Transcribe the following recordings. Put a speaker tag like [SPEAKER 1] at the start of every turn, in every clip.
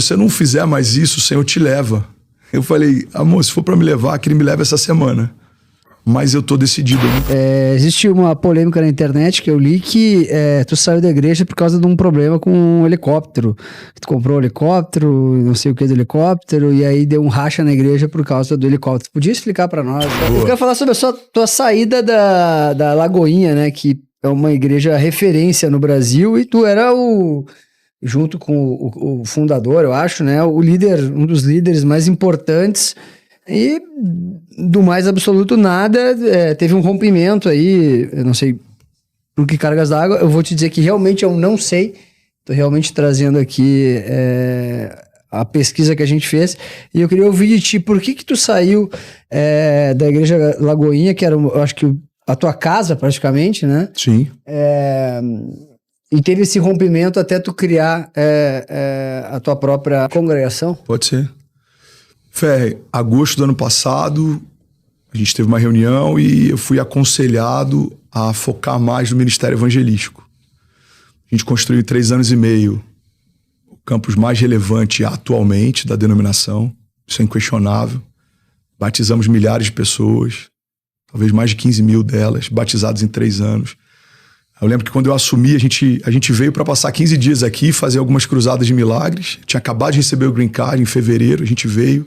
[SPEAKER 1] você não fizer mais isso, o Senhor te leva. Eu falei, amor, se for pra me levar, que ele me leve essa semana. Mas eu tô decidido.
[SPEAKER 2] Existe uma polêmica na internet que eu li que tu saiu da igreja por causa de um problema com um helicóptero. Tu comprou um helicóptero, não sei o que do helicóptero, e aí deu um racha na igreja por causa do helicóptero. Podia explicar pra nós?
[SPEAKER 1] Boa.
[SPEAKER 2] Eu quero falar sobre a tua saída da Lagoinha, né? Que é uma igreja referência no Brasil, e tu era junto com o fundador, eu acho, né? O líder, um dos líderes mais importantes. E do mais absoluto nada, teve um rompimento aí, eu não sei por que cargas d'água, eu vou te dizer que realmente eu não sei, tô realmente trazendo aqui a pesquisa que a gente fez, e eu queria ouvir de ti, por que tu saiu da igreja Lagoinha, que era, eu acho que a tua casa praticamente, né?
[SPEAKER 1] Sim.
[SPEAKER 2] E teve esse rompimento até tu criar a tua própria congregação?
[SPEAKER 1] Pode ser. Ferre, agosto do ano passado, a gente teve uma reunião e eu fui aconselhado a focar mais no ministério evangelístico. A gente construiu em 3 anos e meio o campus mais relevante atualmente da denominação, isso é inquestionável. Batizamos milhares de pessoas, talvez mais de 15 mil delas, batizadas em 3 anos. Eu lembro que quando eu assumi, a gente veio para passar 15 dias aqui, fazer algumas cruzadas de milagres. Tinha acabado de receber o Green Card em fevereiro, a gente veio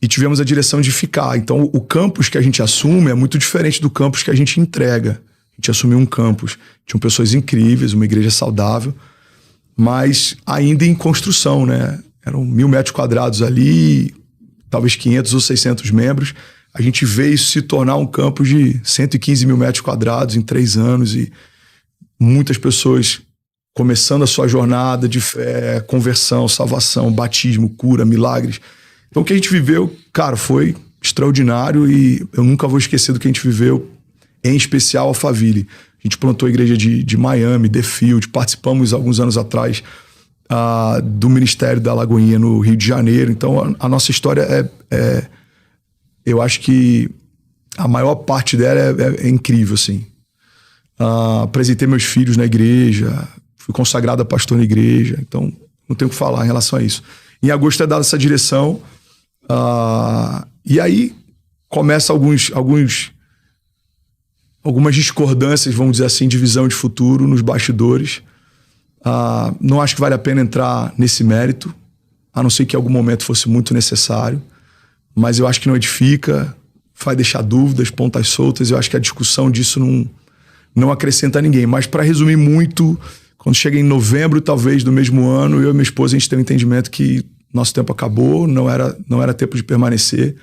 [SPEAKER 1] e tivemos a direção de ficar. Então, o campus que a gente assume é muito diferente do campus que a gente entrega. A gente assumiu um campus, tinham pessoas incríveis, uma igreja saudável, mas ainda em construção, né? Eram 1.000 metros quadrados ali, talvez 500 ou 600 membros. A gente veio se tornar um campus de 115 mil metros quadrados em 3 anos e muitas pessoas começando a sua jornada de fé, conversão, salvação, batismo, cura, milagres. Então o que a gente viveu, cara, foi extraordinário e eu nunca vou esquecer do que a gente viveu, em especial a Alphaville. A gente plantou a igreja de Miami, The Field, participamos alguns anos atrás do Ministério da Lagoinha no Rio de Janeiro. Então a nossa história eu acho que a maior parte dela é incrível, assim. Apresentei meus filhos na igreja, fui consagrado a pastor na igreja, então não tenho o que falar em relação a isso. Em agosto é dada essa direção, e aí começa algumas discordâncias, vamos dizer assim, de visão de futuro nos bastidores. Não acho que vale a pena entrar nesse mérito, a não ser que em algum momento fosse muito necessário. Mas eu acho que não edifica, vai deixar dúvidas, pontas soltas. Eu acho que a discussão disso não acrescenta a ninguém. Mas para resumir muito, quando chega em novembro, talvez, do mesmo ano, eu e minha esposa, a gente tem um entendimento que nosso tempo acabou, não era tempo de permanecer.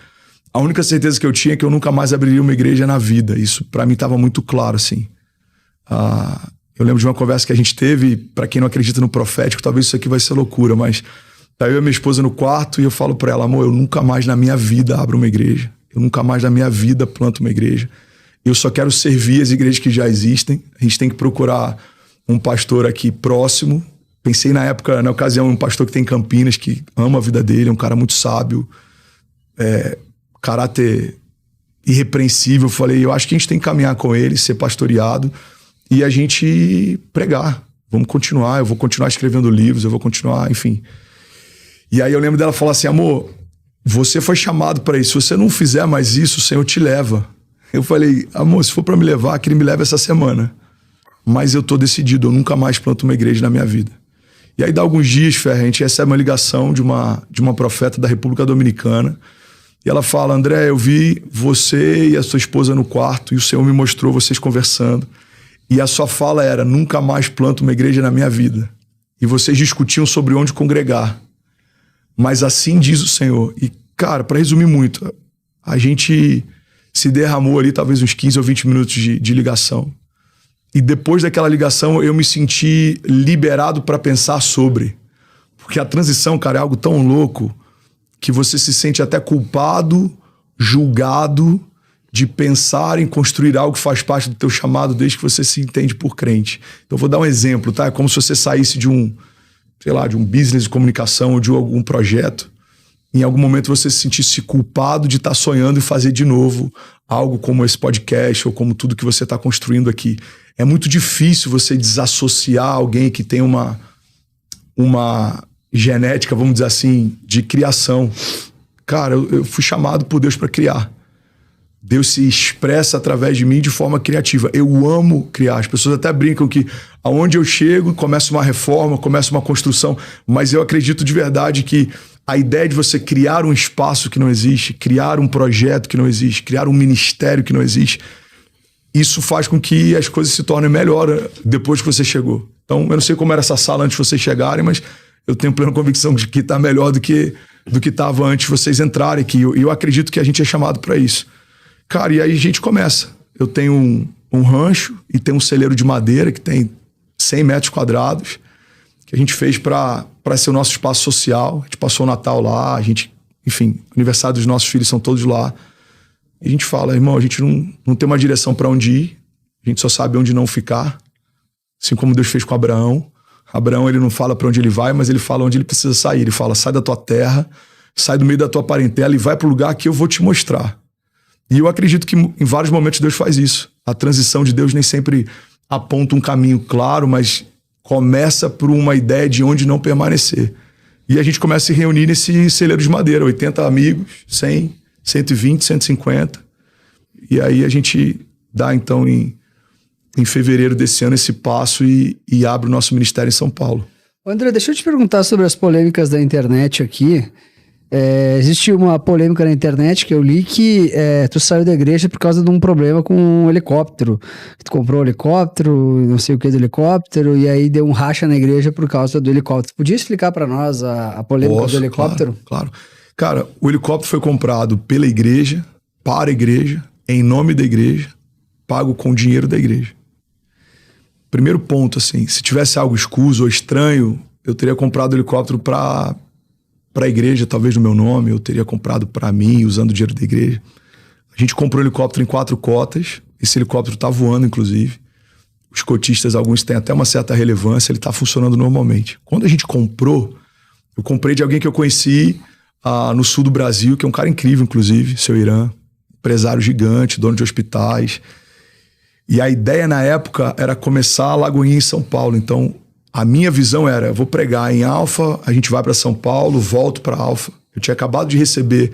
[SPEAKER 1] A única certeza que eu tinha é que eu nunca mais abriria uma igreja na vida. Isso para mim estava muito claro, assim. Eu lembro de uma conversa que a gente teve, para quem não acredita no profético, talvez isso aqui vai ser loucura, mas tá eu e minha esposa no quarto e eu falo pra ela, amor, eu nunca mais na minha vida abro uma igreja. Eu nunca mais na minha vida planto uma igreja. Eu só quero servir as igrejas que já existem. A gente tem que procurar um pastor aqui próximo. Pensei na época, na ocasião, um pastor que tem em Campinas, que ama a vida dele, é um cara muito sábio, caráter irrepreensível. Eu falei, eu acho que a gente tem que caminhar com ele, ser pastoreado e a gente pregar. Vamos continuar, eu vou continuar escrevendo livros, eu vou continuar, enfim. E aí eu lembro dela falar assim, amor, você foi chamado para isso, se você não fizer mais isso, o Senhor te leva. Eu falei, amor, se for para me levar, que ele me leve essa semana. Mas eu tô decidido, eu nunca mais planto uma igreja na minha vida. E aí dá alguns dias, Ferre, a gente recebe uma ligação de uma profeta da República Dominicana, e ela fala, André, eu vi você e a sua esposa no quarto, e o Senhor me mostrou vocês conversando, e a sua fala era, nunca mais planto uma igreja na minha vida. E vocês discutiam sobre onde congregar. Mas assim diz o Senhor. E, cara, para resumir muito, a gente se derramou ali talvez uns 15 ou 20 minutos de ligação. E depois daquela ligação eu me senti liberado para pensar sobre. Porque a transição, cara, é algo tão louco que você se sente até culpado, julgado de pensar em construir algo que faz parte do teu chamado desde que você se entende por crente. Então eu vou dar um exemplo, tá? É como se você saísse de um business de comunicação ou de algum projeto. Em algum momento você se sentisse culpado de estar sonhando em fazer de novo algo como esse podcast ou como tudo que você está construindo aqui. É muito difícil você desassociar alguém que tem uma genética, vamos dizer assim, de criação. Cara, eu fui chamado por Deus para criar. Deus se expressa através de mim de forma criativa. Eu amo criar. As pessoas até brincam que aonde eu chego, começa uma reforma, começa uma construção, mas eu acredito de verdade que a ideia de você criar um espaço que não existe, criar um projeto que não existe, criar um ministério que não existe, isso faz com que as coisas se tornem melhor depois que você chegou. Então, eu não sei como era essa sala antes de vocês chegarem, mas eu tenho plena convicção de que está melhor do que estava antes de vocês entrarem aqui. E eu acredito que a gente é chamado para isso. Cara, e aí a gente começa. Eu tenho um rancho e tenho um celeiro de madeira que tem 100 metros quadrados, que a gente fez para ser o nosso espaço social. A gente passou o Natal lá, enfim, aniversário dos nossos filhos são todos lá. E a gente fala, irmão, a gente não tem uma direção para onde ir, a gente só sabe onde não ficar. Assim como Deus fez com Abraão. Abraão, ele não fala para onde ele vai, mas ele fala onde ele precisa sair. Ele fala, sai da tua terra, sai do meio da tua parentela e vai para o lugar que eu vou te mostrar. E eu acredito que em vários momentos Deus faz isso. A transição de Deus nem sempre aponta um caminho claro, mas começa por uma ideia de onde não permanecer. E a gente começa a se reunir nesse celeiro de madeira, 80 amigos, 100, 120, 150. E aí a gente dá, então, em fevereiro desse ano esse passo e abre o nosso ministério em São Paulo.
[SPEAKER 2] André, deixa eu te perguntar sobre as polêmicas da internet aqui. Existe uma polêmica na internet que eu li que tu saiu da igreja por causa de um problema com um helicóptero. Tu comprou um helicóptero, não sei o que do helicóptero, e aí deu um racha na igreja por causa do helicóptero. Podia explicar para nós a polêmica do helicóptero?
[SPEAKER 1] Claro. Cara, o helicóptero foi comprado pela igreja, para a igreja, em nome da igreja, pago com o dinheiro da igreja. Primeiro ponto, assim, se tivesse algo escuso ou estranho, eu teria comprado o helicóptero para a igreja, talvez no meu nome, eu teria comprado para mim, usando o dinheiro da igreja. A gente comprou o helicóptero em 4 cotas, esse helicóptero está voando, inclusive. Os cotistas, alguns têm até uma certa relevância, ele está funcionando normalmente. Quando a gente comprou, eu comprei de alguém que eu conheci no sul do Brasil, que é um cara incrível, inclusive, seu Irã, empresário gigante, dono de hospitais. E a ideia na época era começar a Lagoinha em São Paulo. Então, a minha visão era, eu vou pregar em Alfa, a gente vai para São Paulo, volto para Alfa. Eu tinha acabado de receber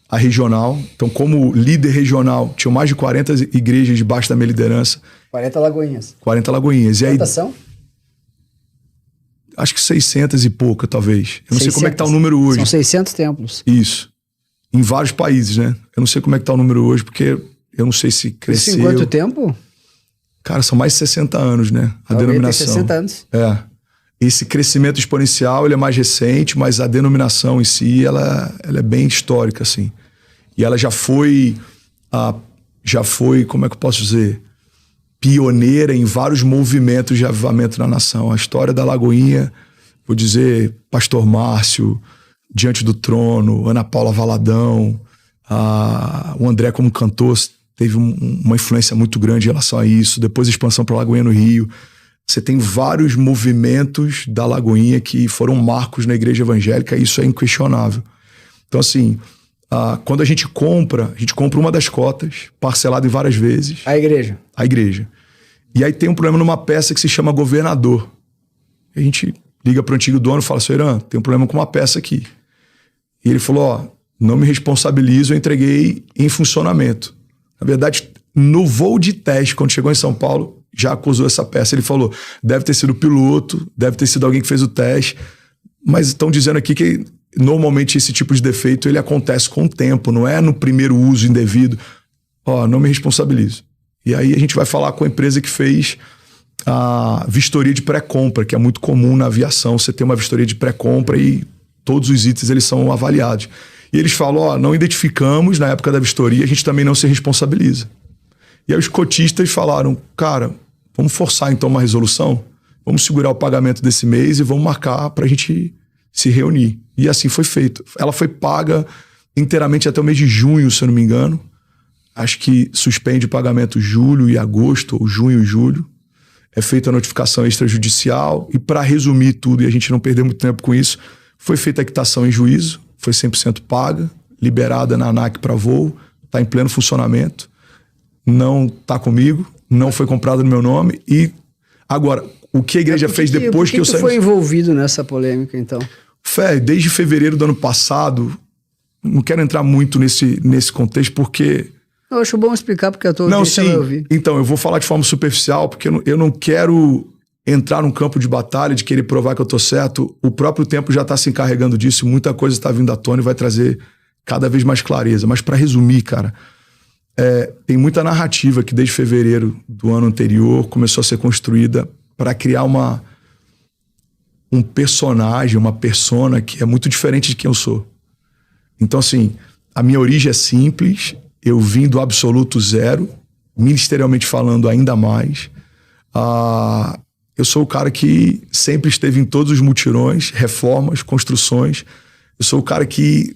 [SPEAKER 1] a regional. Então, como líder regional, tinha mais de 40 igrejas debaixo da minha liderança.
[SPEAKER 2] 40 Lagoinhas.
[SPEAKER 1] 40 Lagoinhas. E aí,
[SPEAKER 2] quantas são?
[SPEAKER 1] Acho que 600 e pouca, talvez. Eu não sei como é que tá o número hoje.
[SPEAKER 2] São 600 templos.
[SPEAKER 1] Isso. Em vários países, né? Eu não sei como é que tá o número hoje, porque eu não sei se cresceu.
[SPEAKER 2] Isso em quanto tempo?
[SPEAKER 1] Cara, são mais de 60 anos, né? A denominação.
[SPEAKER 2] Tem 60 anos.
[SPEAKER 1] Esse crescimento exponencial, ele é mais recente, mas a denominação em si, ela é bem histórica, assim. E ela já foi, como é que eu posso dizer? Pioneira em vários movimentos de avivamento na nação. A história da Lagoinha, vou dizer, Pastor Márcio, Diante do Trono, Ana Paula Valadão, o André como cantor teve uma influência muito grande em relação a isso. Depois a expansão para a Lagoinha no Rio. Você tem vários movimentos da Lagoinha que foram marcos na igreja evangélica, e isso é inquestionável. Então, assim, quando a gente compra uma das cotas, parcelado em várias vezes.
[SPEAKER 2] A igreja.
[SPEAKER 1] A igreja. E aí tem um problema numa peça que se chama governador. A gente liga para o antigo dono e fala, seu Irã, tem um problema com uma peça aqui. E ele falou, não me responsabilizo, eu entreguei em funcionamento. Na verdade, no voo de teste, quando chegou em São Paulo, já acusou essa peça. Ele falou, deve ter sido o piloto, deve ter sido alguém que fez o teste, mas estão dizendo aqui que normalmente esse tipo de defeito ele acontece com o tempo, não é no primeiro uso indevido. Não me responsabilizo. E aí a gente vai falar com a empresa que fez a vistoria de pré-compra, que é muito comum na aviação, você ter uma vistoria de pré-compra e todos os itens eles são avaliados. E eles falam, não identificamos na época da vistoria, a gente também não se responsabiliza. E aí os cotistas falaram, cara, vamos forçar então uma resolução, vamos segurar o pagamento desse mês e vamos marcar para a gente se reunir. E assim foi feito. Ela foi paga inteiramente até o mês de junho, se eu não me engano. Acho que suspende o pagamento julho e agosto, ou junho e julho. É feita a notificação extrajudicial e, para resumir tudo, e a gente não perder muito tempo com isso, foi feita a quitação em juízo, foi 100% paga, liberada na ANAC para voo, está em pleno funcionamento, não está comigo, não foi comprado no meu nome. E agora, o que a igreja fez depois que eu saí...
[SPEAKER 2] Por que tu foi envolvido nessa polêmica, então?
[SPEAKER 1] Desde fevereiro do ano passado, não quero entrar muito nesse contexto, porque...
[SPEAKER 2] Eu acho bom explicar, porque eu tô
[SPEAKER 1] Não, sim.
[SPEAKER 2] Vai ouvir.
[SPEAKER 1] Então, eu vou falar de forma superficial, porque eu não quero entrar num campo de batalha, de querer provar que eu tô certo. O próprio tempo já tá se encarregando disso, muita coisa está vindo à tona e vai trazer cada vez mais clareza. Mas para resumir, cara, tem muita narrativa que desde fevereiro do ano anterior começou a ser construída para criar um personagem, uma persona que é muito diferente de quem eu sou. Então, assim, a minha origem é simples, eu vim do absoluto zero, ministerialmente falando ainda mais. Eu sou o cara que sempre esteve em todos os mutirões, reformas, construções. Eu sou o cara que,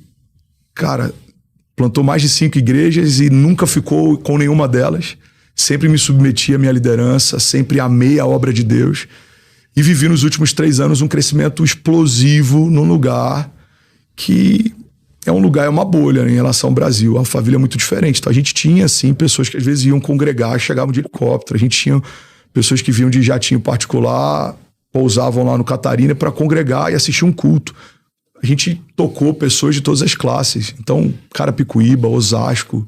[SPEAKER 1] plantou mais de 5 igrejas e nunca ficou com nenhuma delas. Sempre me submeti à minha liderança, sempre amei a obra de Deus. E vivi nos últimos 3 anos um crescimento explosivo num lugar que é uma bolha em relação ao Brasil. A Alphaville é muito diferente. Então a gente tinha, assim, pessoas que às vezes iam congregar, chegavam de helicóptero. A gente tinha pessoas que vinham de jatinho particular, pousavam lá no Catarina para congregar e assistir um culto. A gente tocou pessoas de todas as classes. Então, Carapicuíba, Osasco,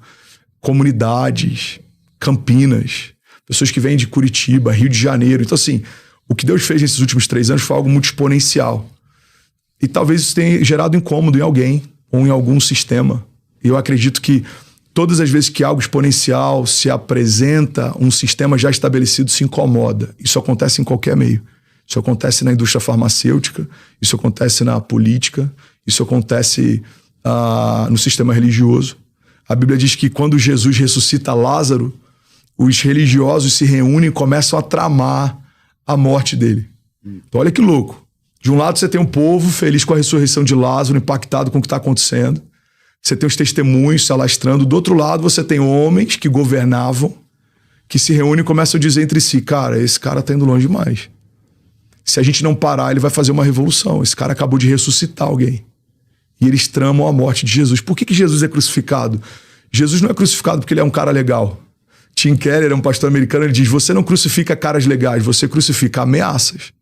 [SPEAKER 1] comunidades, Campinas, pessoas que vêm de Curitiba, Rio de Janeiro. Então, assim, o que Deus fez nesses últimos 3 anos foi algo muito exponencial. E talvez isso tenha gerado incômodo em alguém ou em algum sistema. E eu acredito que todas as vezes que algo exponencial se apresenta, um sistema já estabelecido se incomoda. Isso acontece em qualquer meio. Isso acontece na indústria farmacêutica, isso acontece na política, isso acontece no sistema religioso. A Bíblia diz que quando Jesus ressuscita Lázaro, os religiosos se reúnem e começam a tramar a morte dele. Então olha que louco. De um lado você tem um povo feliz com a ressurreição de Lázaro, impactado com o que está acontecendo. Você tem os testemunhos se alastrando. Do outro lado você tem homens que governavam, que se reúnem e começam a dizer entre si, esse cara está indo longe demais. Se a gente não parar, ele vai fazer uma revolução. Esse cara acabou de ressuscitar alguém. E eles tramam a morte de Jesus. Por que Jesus é crucificado? Jesus não é crucificado porque ele é um cara legal. Tim Keller é um pastor americano, ele diz, você não crucifica caras legais, você crucifica ameaças.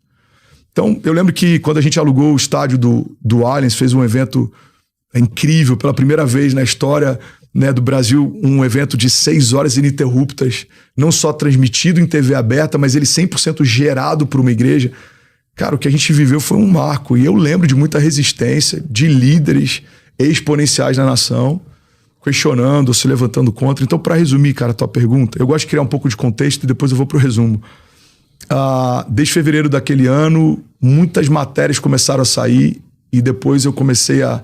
[SPEAKER 1] Então, eu lembro que quando a gente alugou o estádio do Allianz, fez um evento incrível, pela primeira vez na história, né, do Brasil, um evento de 6 horas ininterruptas, não só transmitido em TV aberta, mas ele 100% gerado por uma igreja. Cara, o que a gente viveu foi um marco. E eu lembro de muita resistência de líderes exponenciais na nação, questionando, se levantando contra. Então, para resumir, cara, a tua pergunta, eu gosto de criar um pouco de contexto e depois eu vou pro resumo. Desde fevereiro daquele ano, muitas matérias começaram a sair e depois eu comecei a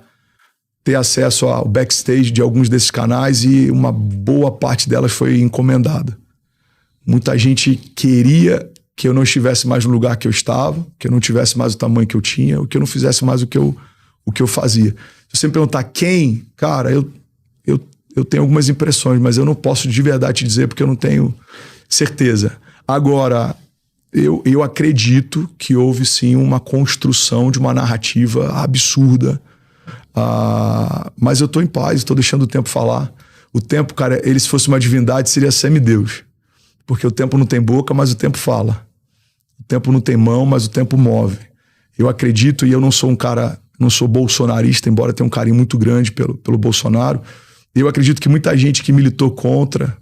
[SPEAKER 1] ter acesso ao backstage de alguns desses canais e uma boa parte delas foi encomendada. Muita gente queria que eu não estivesse mais no lugar que eu estava, que eu não tivesse mais o tamanho que eu tinha, ou que eu não fizesse mais o que eu fazia. Se você me perguntar quem, cara, eu tenho algumas impressões, mas eu não posso de verdade te dizer porque eu não tenho certeza. Agora, eu acredito que houve sim uma construção de uma narrativa absurda, mas eu tô em paz, tô deixando o tempo falar. O tempo, cara, ele se fosse uma divindade seria semideus, porque o tempo não tem boca, mas o tempo fala. O tempo não tem mão, mas o tempo move. Eu acredito, e eu não sou um cara, não sou bolsonarista, embora tenha um carinho muito grande pelo Bolsonaro. Eu acredito que muita gente que militou contra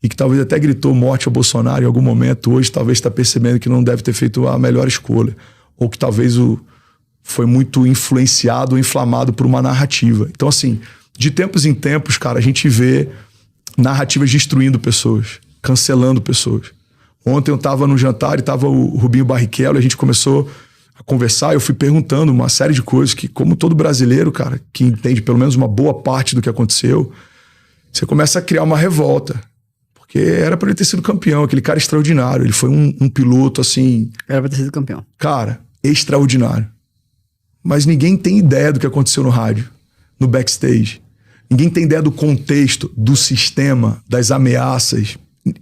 [SPEAKER 1] e que talvez até gritou morte ao Bolsonaro em algum momento, hoje talvez está percebendo que não deve ter feito a melhor escolha, ou que talvez foi muito influenciado ou inflamado por uma narrativa. Então, assim, de tempos em tempos, cara, a gente vê narrativas destruindo pessoas, cancelando pessoas. Ontem eu estava no jantar e estava o Rubinho Barrichello, e a gente começou a conversar, eu fui perguntando uma série de coisas que, como todo brasileiro, cara, que entende pelo menos uma boa parte do que aconteceu, você começa a criar uma revolta. Porque era para ele ter sido campeão, aquele cara extraordinário. Ele foi um piloto, assim...
[SPEAKER 2] Era para ter sido campeão.
[SPEAKER 1] Cara, extraordinário. Mas ninguém tem ideia do que aconteceu no rádio, no backstage. Ninguém tem ideia do contexto, do sistema, das ameaças.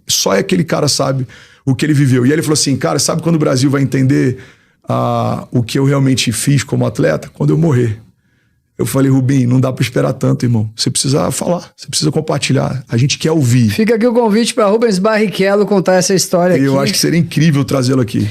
[SPEAKER 1] Só aquele cara sabe o que ele viveu. E aí ele falou assim, cara, sabe quando o Brasil vai entender o que eu realmente fiz como atleta? Quando eu morrer. Eu falei, Rubinho, não dá pra esperar tanto, irmão. Você precisa falar, você precisa compartilhar. A gente quer ouvir.
[SPEAKER 2] Fica aqui o convite para Rubens Barrichello contar essa história aqui.
[SPEAKER 1] Eu acho que seria incrível trazê-lo aqui.